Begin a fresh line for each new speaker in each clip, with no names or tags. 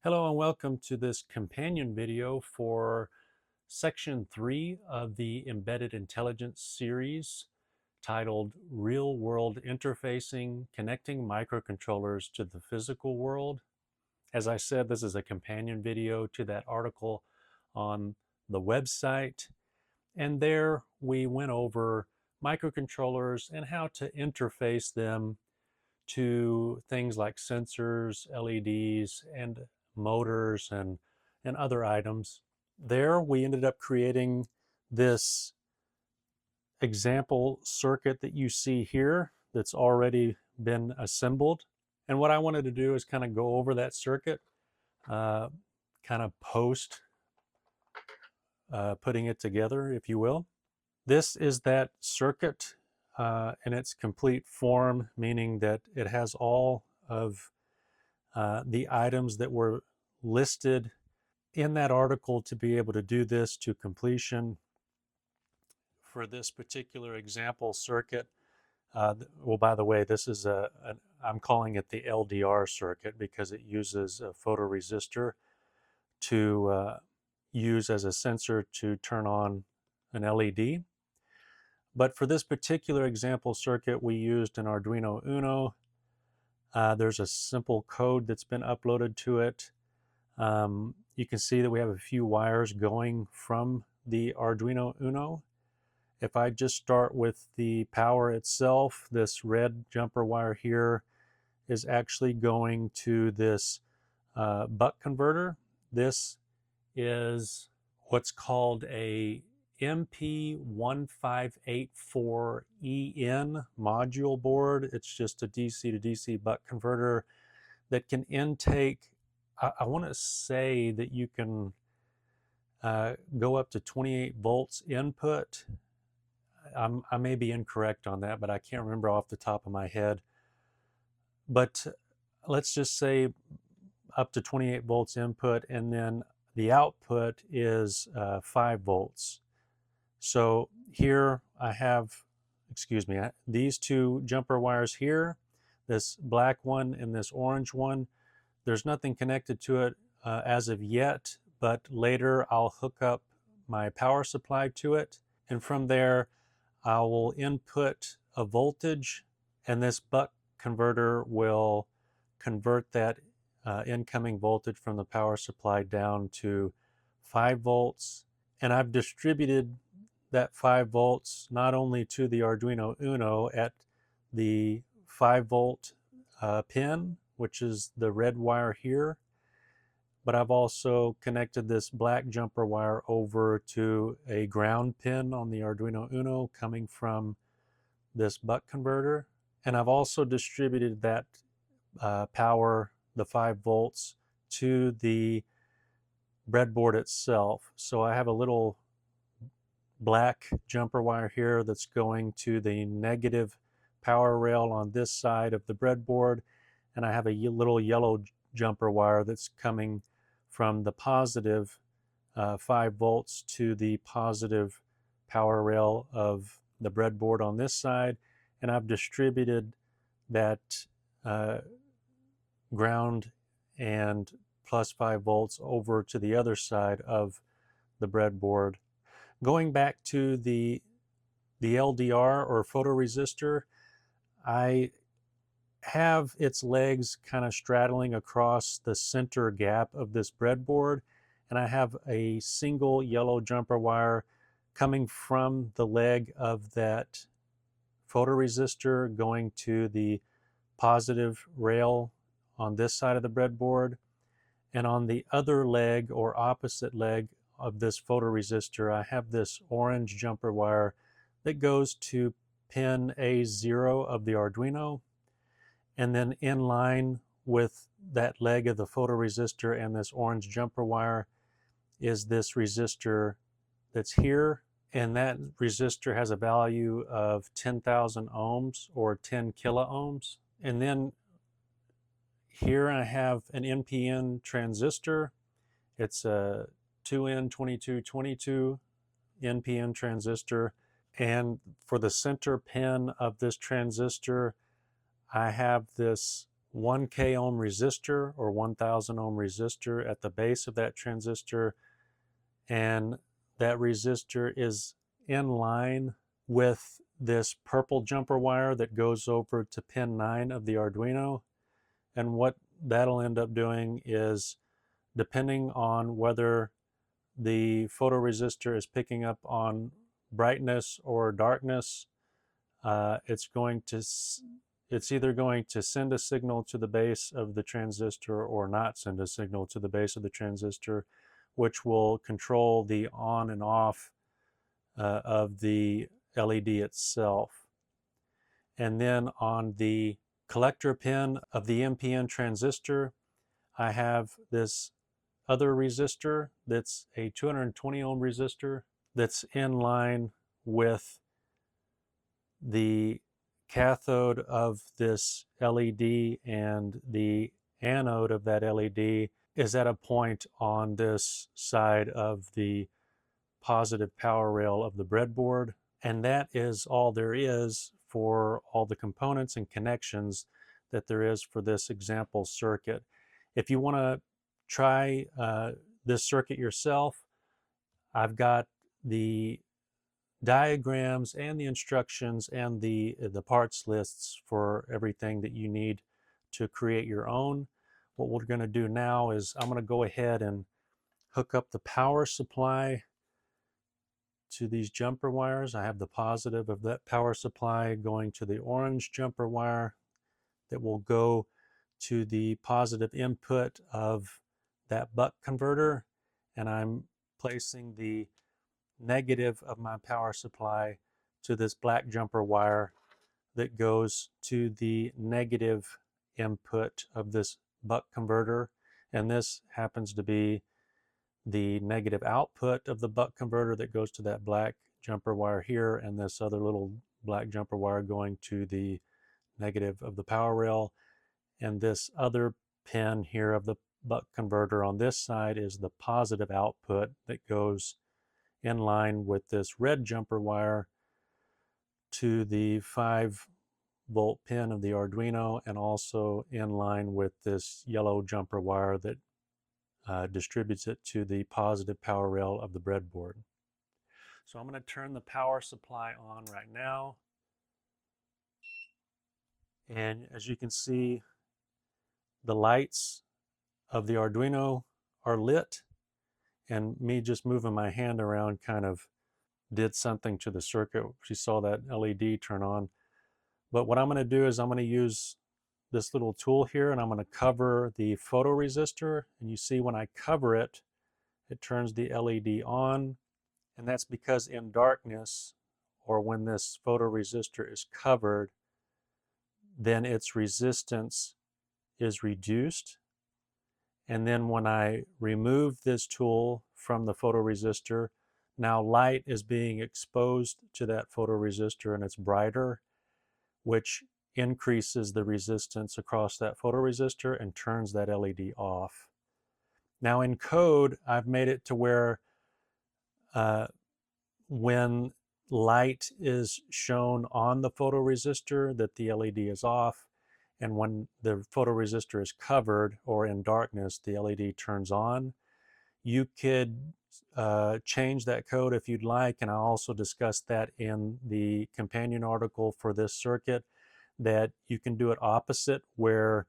Hello and welcome to this companion video for section 3 of the Embedded Intelligence series titled Real World Interfacing, Connecting Microcontrollers to the Physical World. As I said, this is a companion video to that article on the website, and there we went over microcontrollers and how to interface them to things like sensors, LEDs, and motors and other items. There we ended up creating this example circuit that you see here that's already been assembled. And what I wanted to do is kind of go over that circuit, kind of post putting it together, if you will. This is that circuit in its complete form, meaning that it has all of the items that were listed in that article to be able to do this to completion. For this particular example circuit, well, by the way, this is I'm calling it the LDR circuit because it uses a photoresistor to use as a sensor to turn on an LED. But for this particular example circuit, we used an Arduino Uno. There's a simple code that's been uploaded to it. You can see that we have a few wires going from the Arduino Uno. If I just start with the power itself, this red jumper wire here is actually going to this buck converter. This is what's called a MP1584EN module board. It's just a DC to DC buck converter that can intake, I want to say that you can go up to 28 volts input. I may be incorrect on that, but I can't remember off the top of my head. But let's just say up to 28 volts input, and then the output is 5 volts. So here I have, these two jumper wires here, this black one and this orange one. There's nothing connected to it as of yet, but later I'll hook up my power supply to it. And from there, I will input a voltage, and this buck converter will convert that incoming voltage from the power supply down to 5 volts. And I've distributed that 5 volts not only to the Arduino Uno at the 5 volt pin, which is the red wire here, but I've also connected this black jumper wire over to a ground pin on the Arduino Uno coming from this buck converter. And I've also distributed that power, the 5 volts, to the breadboard itself. So I have a little black jumper wire here that's going to the negative power rail on this side of the breadboard, and I have a little yellow jumper wire that's coming from the positive 5 volts to the positive power rail of the breadboard on this side, and I've distributed that ground and plus 5 volts over to the other side of the breadboard. Going back to the LDR or photoresistor, I have its legs kind of straddling across the center gap of this breadboard, and I have a single yellow jumper wire coming from the leg of that photoresistor going to the positive rail on this side of the breadboard, and on the other leg or opposite leg of this photoresistor, I have this orange jumper wire that goes to pin A0 of the Arduino. And then in line with that leg of the photoresistor and this orange jumper wire is this resistor that's here. And that resistor has a value of 10,000 ohms or 10 kilo ohms. And then here I have an NPN transistor. It's a 2N2222 NPN transistor. And for the center pin of this transistor, I have this 1K ohm resistor or 1000 ohm resistor at the base of that transistor, and that resistor is in line with this purple jumper wire that goes over to pin 9 of the Arduino. And what that'll end up doing is, depending on whether the photoresistor is picking up on brightness or darkness, it's either going to send a signal to the base of the transistor or not send a signal to the base of the transistor, which will control the on and off of the LED itself. And then on the collector pin of the NPN transistor, I have this other resistor that's a 220 ohm resistor that's in line with the cathode of this LED, and the anode of that LED is at a point on this side of the positive power rail of the breadboard. And that is all there is for all the components and connections that there is for this example circuit. If you want to try this circuit yourself, I've got the diagrams and the instructions and the parts lists for everything that you need to create your own. What we're going to do now is I'm going to go ahead and hook up the power supply to these jumper wires. I have the positive of that power supply going to the orange jumper wire that will go to the positive input of that buck converter, and I'm placing the negative of my power supply to this black jumper wire that goes to the negative input of this buck converter. And this happens to be the negative output of the buck converter that goes to that black jumper wire here, and this other little black jumper wire going to the negative of the power rail. And this other pin here of the buck converter on this side is the positive output that goes in line with this red jumper wire to the 5-volt pin of the Arduino, and also in line with this yellow jumper wire that distributes it to the positive power rail of the breadboard. So I'm going to turn the power supply on right now. And as you can see, the lights of the Arduino are lit, and me just moving my hand around kind of did something to the circuit. You saw that LED turn on. But what I'm going to do is I'm going to use this little tool here, and I'm going to cover the photoresistor. And you see when I cover it, it turns the LED on. And that's because in darkness, or when this photoresistor is covered, then its resistance is reduced. And then when I remove this tool from the photoresistor, now light is being exposed to that photoresistor, and it's brighter, which increases the resistance across that photoresistor and turns that LED off. Now in code, I've made it to where when light is shown on the photoresistor, that the LED is off, and when the photoresistor is covered or in darkness, the LED turns on. You could change that code if you'd like, and I'll also discuss that in the companion article for this circuit, that you can do it opposite, where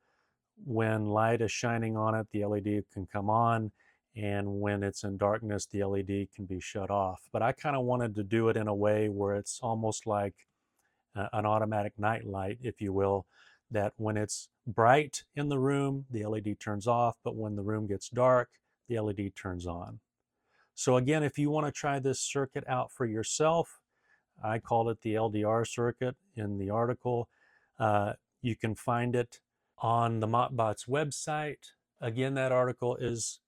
when light is shining on it, the LED can come on, and when it's in darkness, the LED can be shut off. But I kind of wanted to do it in a way where it's almost like an automatic night light, if you will, that when it's bright in the room, the LED turns off, but when the room gets dark, the LED turns on. So again, if you want to try this circuit out for yourself, I called it the LDR circuit in the article. You can find it on the Motbots website. Again, that article is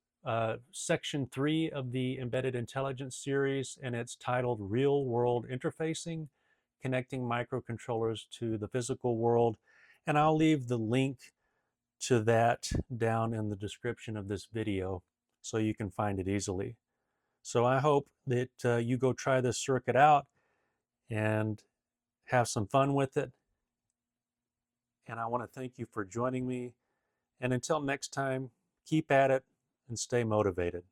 section 3 of the Embedded Intelligence series, and it's titled Real World Interfacing, Connecting Microcontrollers to the Physical World. And I'll leave the link to that down in the description of this video so you can find it easily. So I hope that you go try this circuit out and have some fun with it. and I want to thank you for joining me. And until next time, keep at it and stay motivated.